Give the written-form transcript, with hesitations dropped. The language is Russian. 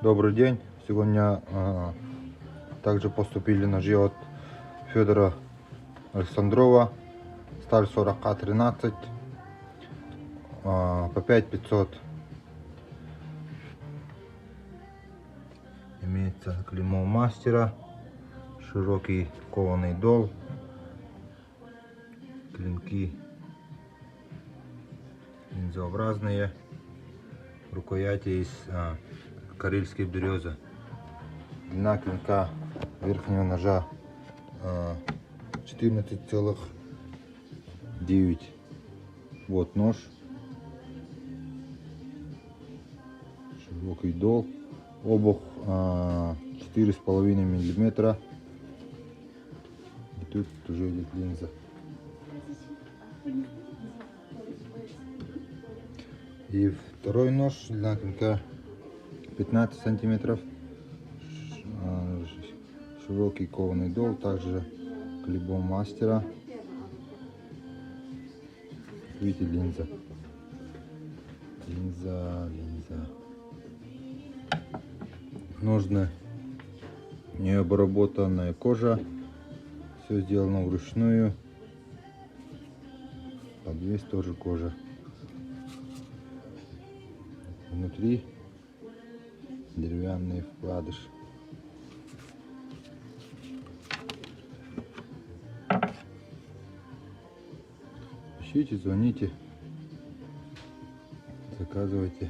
Добрый день. Сегодня также поступили ножи от Федора Александрова. Сталь 40К13 по 5500. Имеется клеймо мастера, широкий кованый дол, клинки линзообразные, рукояти из карельской березы. Длина клинка верхнего ножа 14,9. Вот нож, широкий дол, обух 4,5 миллиметра. И тут уже идет линза. И второй нож, длина клинка 15 сантиметров, широкий кованый дол, также клеймо мастера. Видите, линза. Ножны не обработанная кожа, все сделано вручную. Подвес тоже кожа. Внутри деревянный вкладыш. Ищите, звоните, заказывайте.